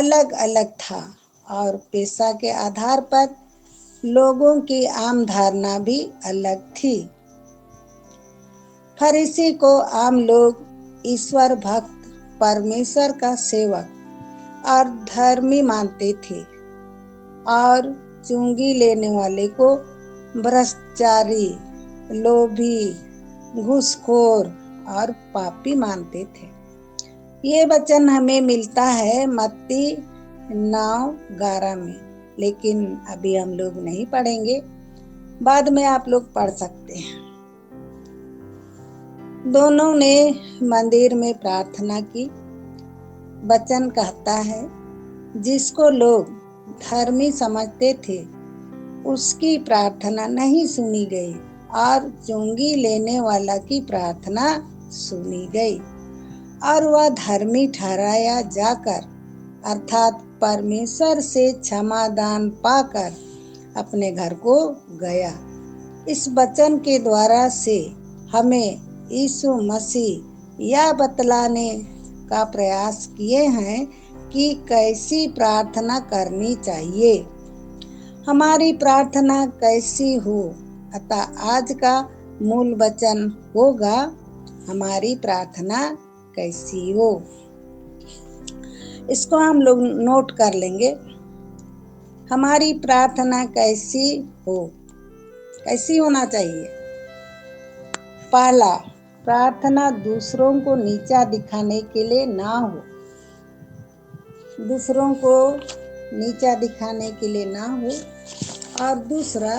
अलग अलग था और पेशा के आधार पर लोगों की आम धारणा भी अलग थी। फरीसी को आम लोग ईश्वर भक्त, परमेश्वर का सेवक और धर्मी मानते थे और चुंगी लेने वाले को भ्रष्टाचारी, लोभी, घूसखोर और पापी मानते थे। ये वचन हमें मिलता है मत्ती 9:11 में, लेकिन अभी हम लोग नहीं पढ़ेंगे, बाद में आप लोग पढ़ सकते हैं। दोनों ने मंदिर में प्रार्थना की। वचन कहता है, जिसको लोग धर्मी समझते थे उसकी प्रार्थना नहीं सुनी गई और चुंगी लेने वाला की प्रार्थना सुनी गई और वह धर्मी ठहराया जाकर, अर्थात परमेश्वर से क्षमादान पाकर अपने घर को गया। इस वचन के द्वारा से हमें यीशु मसीह यह बतलाने का प्रयास किए हैं कि कैसी प्रार्थना करनी चाहिए, हमारी प्रार्थना कैसी हो। अतः आज का मूल वचन होगा, हमारी प्रार्थना कैसी हो। इसको हम लोग नोट कर लेंगे। हमारी प्रार्थना कैसी हो, कैसी होना चाहिए। पहला, प्रार्थना दूसरों को नीचा दिखाने के लिए ना हो। दूसरों को नीचा दिखाने के लिए ना हो। और दूसरा,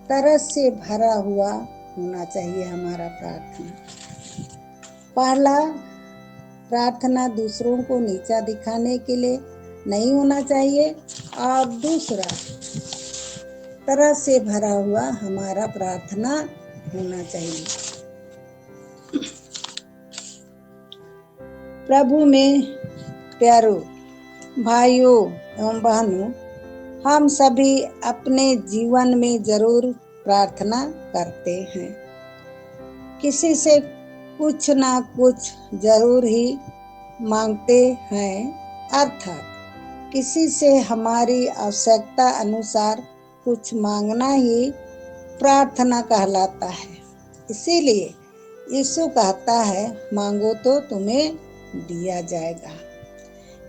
तरस से भरा हुआ होना चाहिए हमारा प्रार्थना। पहला, प्रार्थना दूसरों को नीचा दिखाने के लिए नहीं होना चाहिए और दूसरा, तरस से भरा हुआ हमारा प्रार्थना होना चाहिए। प्रभु में प्यारो भाइयों एवं बहनों, हम सभी अपने जीवन में जरूर प्रार्थना करते हैं। किसी से कुछ ना कुछ जरूर ही मांगते हैं, अर्थात किसी से हमारी आवश्यकता अनुसार कुछ मांगना ही प्रार्थना कहलाता है। इसीलिए यीशु कहता है, मांगो तो तुम्हें दिया जाएगा।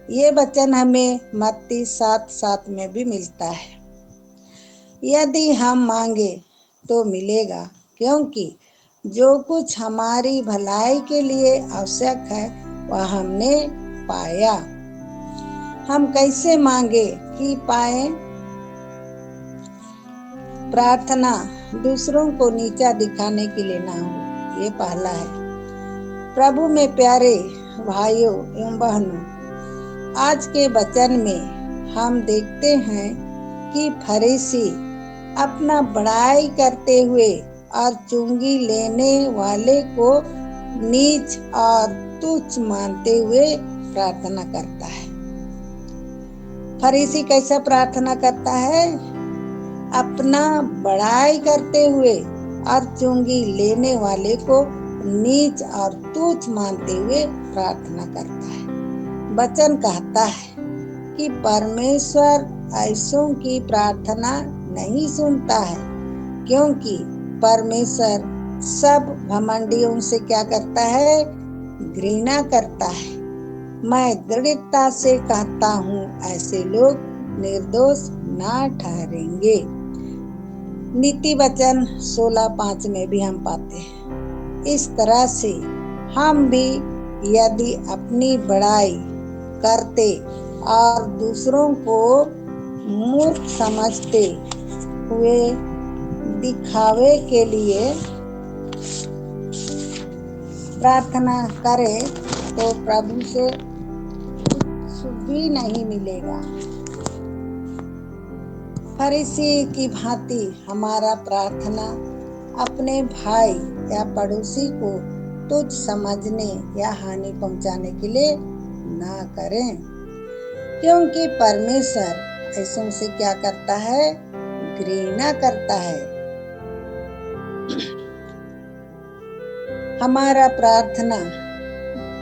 ये वचन हमें मत्ती 7:7 में भी मिलता है। यदि हम मांगे तो मिलेगा, क्योंकि जो कुछ हमारी भलाई के लिए आवश्यक है वह हमने पाया। हम कैसे मांगे कि पाए। प्रार्थना दूसरों को नीचा दिखाने के लिए ना हो, ये पहला है। प्रभु में प्यारे भाइयों एवं बहनों, आज के वचन में हम देखते हैं कि फरीसी अपना बड़ाई करते हुए और चुंगी लेने वाले को नीच और तुच्छ मानते हुए प्रार्थना करता है। फरीसी कैसा प्रार्थना करता है? अपना बड़ाई करते हुए और चुंगी लेने वाले को नीच और तुच्छ मानते हुए प्रार्थना करता है। वचन कहता है कि परमेश्वर ऐसों की प्रार्थना नहीं सुनता है, क्योंकि परमेश्वर सब घमंडियों से क्या करता है? घृणा करता है। मैं दृढ़ता से कहता हूँ, ऐसे लोग निर्दोष ना ठहरेंगे। नीति वचन 16:5 में भी हम पाते हैं। इस तरह से हम भी यदि अपनी बड़ाई करते और दूसरों को मूर्ख समझते हुए दिखावे के लिए प्रार्थना करें तो प्रभु से कुछ भी नहीं मिलेगा। फरीसी की भांति हमारा प्रार्थना अपने भाई या पड़ोसी को तुच्छ समझने या हानि पहुंचाने के लिए ना करें, क्योंकि परमेश्वर ऐसों से क्या करता है? घृणा करता है। हमारा प्रार्थना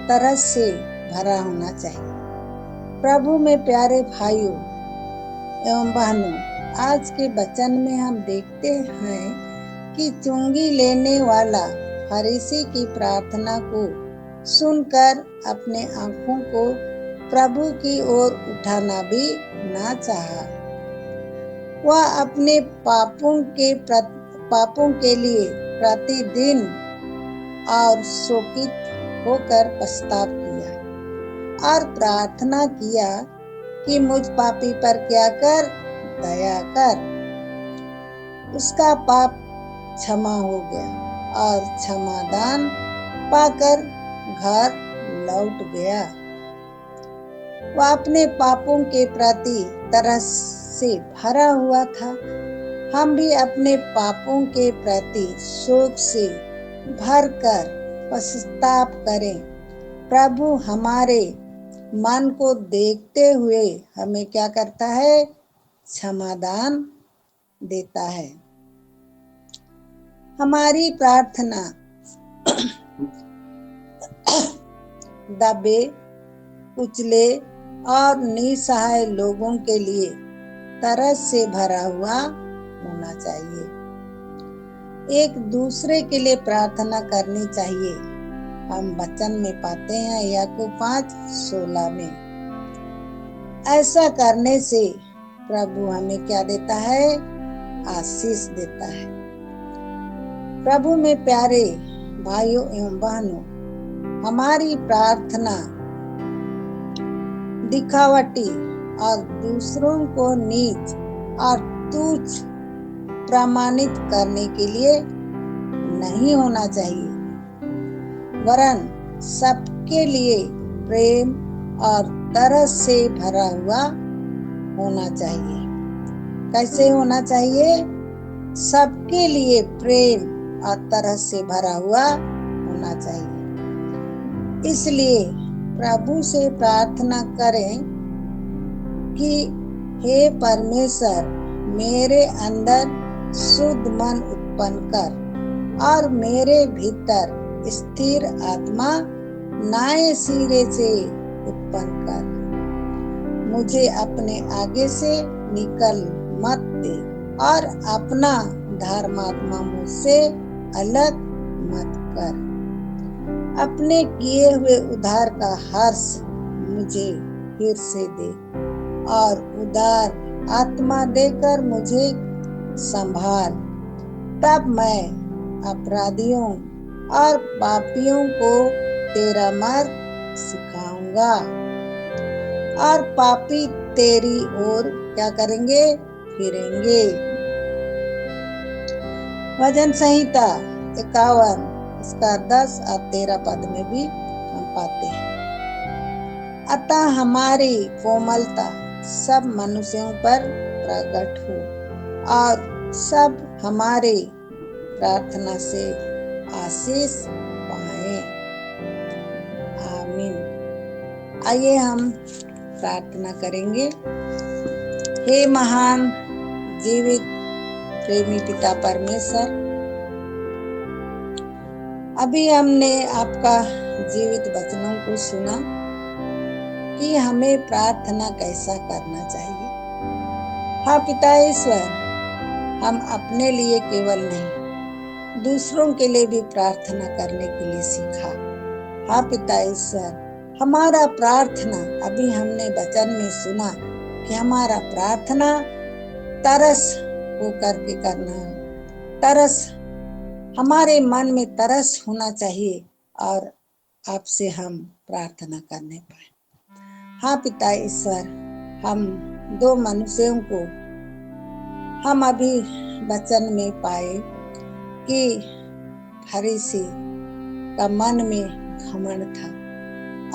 तरस से भरा होना चाहिए। प्रभु में प्यारे भाइयों एवं बहनों, आज के वचन में हम देखते हैं कि चुंगी लेने वाला फरीसी की प्रार्थना को सुनकर अपने आंखों को प्रभु की ओर उठाना भी ना चाहा। वह अपने पापों के लिए प्रतिदिन और शोकित होकर पछतावा किया और प्रार्थना किया कि मुझ पापी पर क्या कर, दया कर। उसका पाप क्षमा हो गया और क्षमादान पाकर घर लौट गया। वह अपने पापों के प्रति तरस से भरा हुआ था। हम भी अपने पापों के प्रति शोक से भरकर पश्चाताप करें। प्रभु हमारे मन को देखते हुए हमें क्या करता है, क्षमादान देता है। हमारी प्रार्थना दबे, कुचले और निसहाय लोगों के लिए तरस से भरा हुआ होना चाहिए। एक दूसरे के लिए प्रार्थना करनी चाहिए। हम वचन में पाते हैं याकूब 5:16 में। ऐसा करने से प्रभु हमें क्या देता है, आशीष देता है। प्रभु में प्यारे भाइयों एवं बहनों, हमारी प्रार्थना दिखावटी और दूसरों को नीच और तुच्छ प्रमाणित करने के लिए नहीं होना चाहिए, वरन सबके लिए प्रेम और तरस से भरा हुआ होना चाहिए। कैसे होना चाहिए? सबके लिए प्रेम और तरस से भरा हुआ होना चाहिए। इसलिए प्रभु से प्रार्थना करें कि हे परमेश्वर, मेरे अंदर शुद्ध मन उत्पन्न कर और मेरे भीतर स्थिर आत्मा नए सिरे से उत्पन्न कर। मुझे अपने आगे से निकल मत दे और अपना धर्मात्मा मुझसे अलग मत कर। अपने किए हुए उद्धार का हर्ष मुझे फिर से दे और उदार आत्मा देकर मुझे संभाल। तब मैं अपराधियों और पापियों को तेरा मार्ग सिखाऊंगा और पापी तेरी ओर क्या करेंगे, फिरेंगे। भजन संहिता 51 इसका 10 और 13 पद में भी हम पाते हैं। अतः हमारी कोमलता सब मनुष्यों पर प्रकट हो और सब हमारे प्रार्थना से आशीष पाए। आमीन। आइए हम प्रार्थना करेंगे। हे महान जीवित प्रेमी पिता परमेश्वर, अभी हमने आपका जीवित वचनों को सुना कि हमें प्रार्थना कैसा करना चाहिए। हाँ पिता ईश्वर, हम अपने लिए केवल नहीं, दूसरों के लिए भी प्रार्थना करने के लिए सीखा। हाँ पिता ईश्वर, हमारा प्रार्थना अभी हमने वचन में सुना कि हमारा प्रार्थना तरस होकर के करना है। तरस, हमारे मन में तरस होना चाहिए और आपसे हम प्रार्थना करने पाए। हाँ पिता ईश्वर, हम दो मनुष्यों को हम अभी वचन में पाए कि फरीसी का मन में घमंड था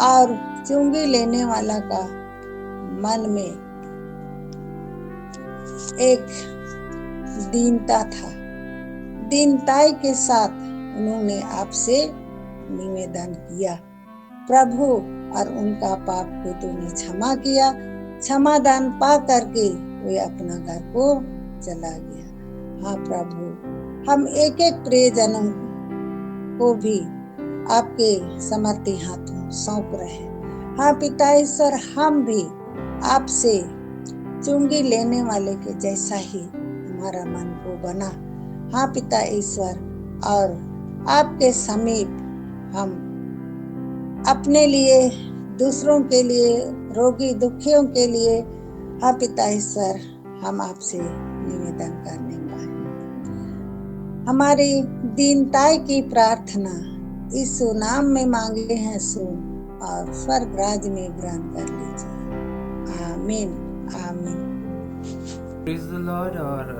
और चुंगी लेने वाला का मन में एक दीनता था। दीनताई के साथ उन्होंने आपसे निवेदन किया प्रभु, और उनका पाप को तूने क्षमा किया। क्षमादान पा करके वे अपना घर को चला गया। हाँ प्रभु, हम एक एक प्रियजनों को भी आपके समर्थी हाथों सौंप रहे हैं। हाँ पिता ईश्वर, हम भी आपसे चुंगी लेने वाले के जैसा ही हमारा मन को बना। हाँ पिता ईश्वर, और आपके समीप हम अपने लिए, दूसरों के लिए, रोगी दुखियों के लिए, हाँ पिता ईश्वर, हम आपसे निवेदन करने वाले हमारी दीनताई की प्रार्थना यीशु नाम में मांगे हैं, सुन और स्वर्ग राज में ग्रहण कर लीजिए। आमीन आमीन। Praise the Lord. और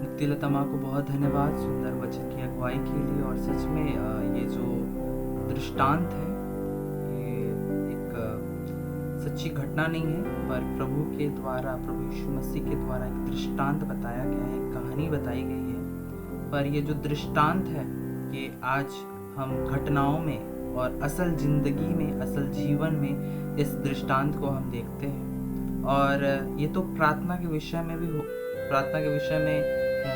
मुक्ति लता माँ को बहुत धन्यवाद सुंदर वचन की अगुवाई के लिए। और सच में ये जो दृष्टांत है ये एक सच्ची घटना नहीं है, पर प्रभु के द्वारा, प्रभु यीशु मसीह के द्वारा एक दृष्टांत बताया गया है, एक कहानी बताई गई है। पर ये जो दृष्टांत है ये आज हम घटनाओं में और असल जिंदगी में, असल जीवन में इस दृष्टांत को हम देखते हैं। और ये तो प्रार्थना के विषय में भी प्रार्थना के विषय में है,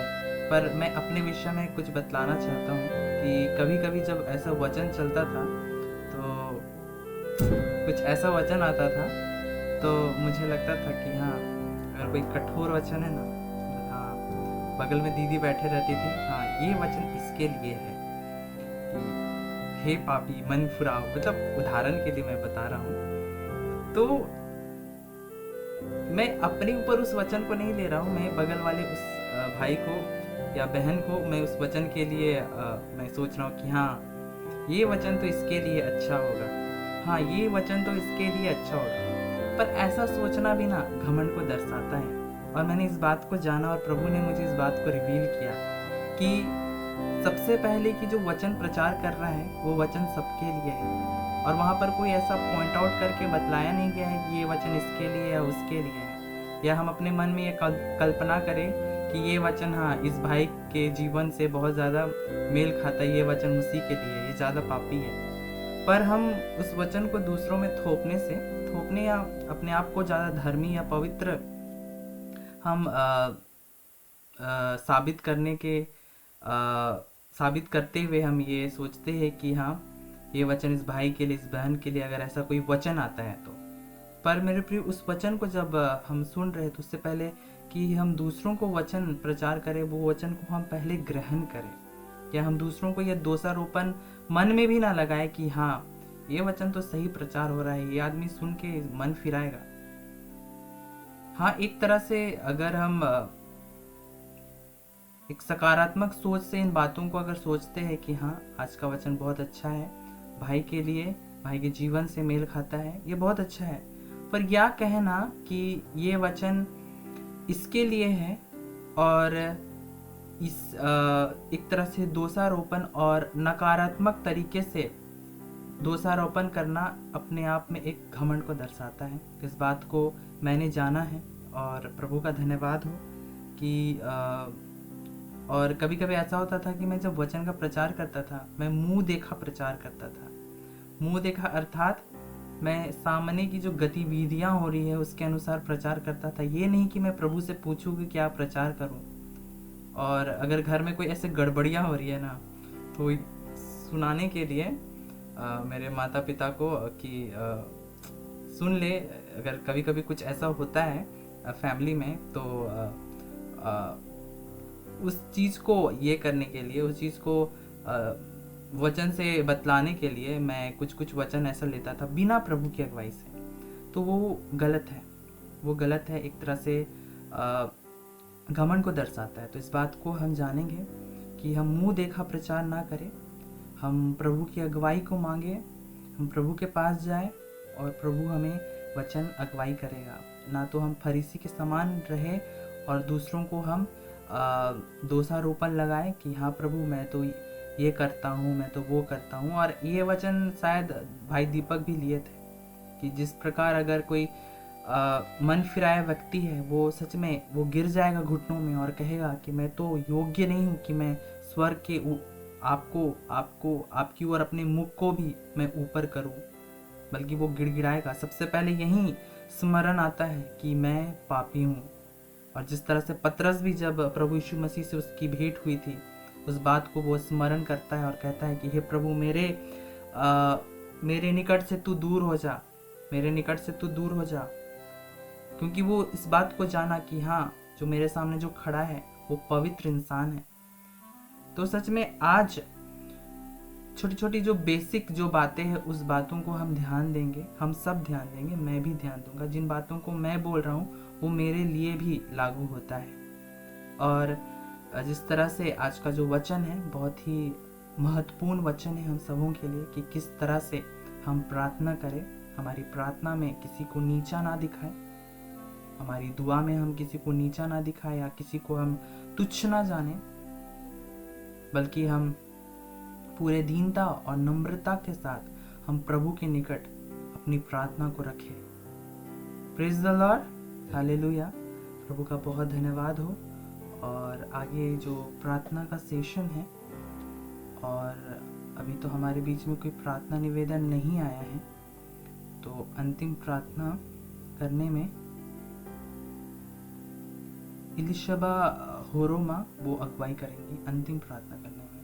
पर मैं अपने विषय में कुछ बतलाना चाहता हूँ कि कभी कभी जब ऐसा वचन चलता था तो कुछ ऐसा वचन आता था तो मुझे लगता था कि हाँ, अगर कोई कठोर वचन है ना, हाँ, बगल में दीदी बैठे रहती थी, हाँ ये वचन इसके लिए है कि हे पापी मन फुराओ, मतलब उदाहरण के लिए मैं बता रहा हूँ। तो मैं अपने ऊपर उस वचन को नहीं ले रहा हूँ, मैं बगल वाले उस भाई को या बहन को मैं उस वचन के लिए मैं सोच रहा हूँ कि हाँ ये वचन तो इसके लिए अच्छा होगा, हाँ ये वचन तो इसके लिए अच्छा होगा। पर ऐसा सोचना भी ना घमंड को दर्शाता है। और मैंने इस बात को जाना और प्रभु ने मुझे इस बात को रिवील किया कि सबसे पहले कि जो वचन प्रचार कर रहा है वो वचन सबके लिए है। और वहाँ पर कोई ऐसा पॉइंट आउट करके बतलाया नहीं गया है कि ये वचन इसके लिए या उसके लिए है, या हम अपने मन में ये कल्पना करें कि ये वचन हाँ इस भाई के जीवन से बहुत ज़्यादा मेल खाता है, ये वचन उसी के लिए, ये ज़्यादा पापी है। पर हम उस वचन को दूसरों में थोपने या अपने आप को ज़्यादा धर्मी या पवित्र हम साबित करते हुए हम ये सोचते हैं कि हाँ ये वचन इस भाई के लिए, इस बहन के लिए, अगर ऐसा कोई वचन आता है तो। पर मेरे प्रिय, उस वचन को जब हम सुन रहे तो उससे पहले कि हम दूसरों को वचन प्रचार करें, वो वचन को हम पहले ग्रहण करें, या हम दूसरों को यह दोषारोपण मन में भी ना लगाए कि हाँ ये वचन तो सही प्रचार हो रहा है, ये आदमी सुन के मन फिराएगा। हाँ, एक तरह से अगर हम एक सकारात्मक सोच से इन बातों को अगर सोचते हैं कि हाँ आज का वचन बहुत अच्छा है, भाई के लिए, भाई के जीवन से मेल खाता है, ये बहुत अच्छा है, पर यह कहना कि ये वचन इसके लिए है और इस एक तरह से दोषारोपण और नकारात्मक तरीके से दोषारोपण करना अपने आप में एक घमंड को दर्शाता है। इस बात को मैंने जाना है और प्रभु का धन्यवाद हो कि और कभी कभी ऐसा होता था कि मैं जब वचन का प्रचार करता था, मैं मुंह देखा प्रचार करता था। मुंह देखा अर्थात मैं सामने की जो गतिविधियां हो रही है उसके अनुसार प्रचार करता था। ये नहीं कि मैं प्रभु से पूछूं कि क्या प्रचार करूं। और अगर घर में कोई ऐसे गड़बड़ियां हो रही है ना, तो सुनाने के लिए मेरे माता पिता को कि सुन ले, अगर कभी कभी कुछ ऐसा होता है फैमिली में, तो उस चीज़ को ये करने के लिए, उस चीज़ को वचन से बतलाने के लिए मैं कुछ वचन ऐसा लेता था बिना प्रभु की अगुवाई से। तो वो गलत है, वो गलत है, एक तरह से घमंड को दर्शाता है। तो इस बात को हम जानेंगे कि हम मुंह देखा प्रचार ना करें, हम प्रभु की अगुवाई को मांगे, हम प्रभु के पास जाए और प्रभु हमें वचन अगुवाई करेगा। ना तो हम फरीसी के समान रहे और दूसरों को हम दोषारोपण लगाए कि हाँ प्रभु मैं तो ये करता हूँ, मैं तो वो करता हूँ। और ये वचन शायद भाई दीपक भी लिए थे कि जिस प्रकार अगर कोई मन फिराया व्यक्ति है, वो सच में वो गिर जाएगा घुटनों में और कहेगा कि मैं तो योग्य नहीं हूँ कि मैं स्वर्ग के आपकी ओर अपने मुख को भी मैं ऊपर करूँ, बल्कि वो गिड़गिड़ाएगा। सबसे पहले यही स्मरण आता है कि मैं पापी हूँ। और जिस तरह से पतरस भी जब प्रभु यीशु मसीह से उसकी भेंट हुई थी, उस बात को वो स्मरण करता है और कहता है कि हे प्रभु मेरे निकट से तू दूर हो जा, मेरे निकट से तू दूर हो जा। क्योंकि वो इस बात को जाना कि हाँ, जो मेरे सामने जो खड़ा है वो पवित्र इंसान है। तो सच में आज छोटी छोटी जो बेसिक जो बातें हैं उस बातों को हम ध्यान देंगे, हम सब ध्यान देंगे, मैं भी ध्यान दूंगा। जिन बातों को मैं बोल रहा हूँ वो मेरे लिए भी लागू होता है। और जिस तरह से आज का जो वचन है बहुत ही महत्वपूर्ण वचन है हम सबों के लिए कि किस तरह से हम प्रार्थना करें, हमारी प्रार्थना में किसी को नीचा ना दिखाए, हमारी दुआ में हम किसी को नीचा ना दिखाए या किसी को हम तुच्छ ना जाने, बल्कि हम पूरे दीनता और नम्रता के साथ हम प्रभु के निकट अपनी प्रार्थना को रखें। Praise the lord, hallelujah. प्रभु का बहुत धन्यवाद हो। और आगे जो प्रार्थना का सेशन है, और अभी तो हमारे बीच में कोई प्रार्थना निवेदन नहीं आया है, तो अंतिम प्रार्थना करने में इलिशबा होरोमा वो अगुवाई करेंगी अंतिम प्रार्थना करने में।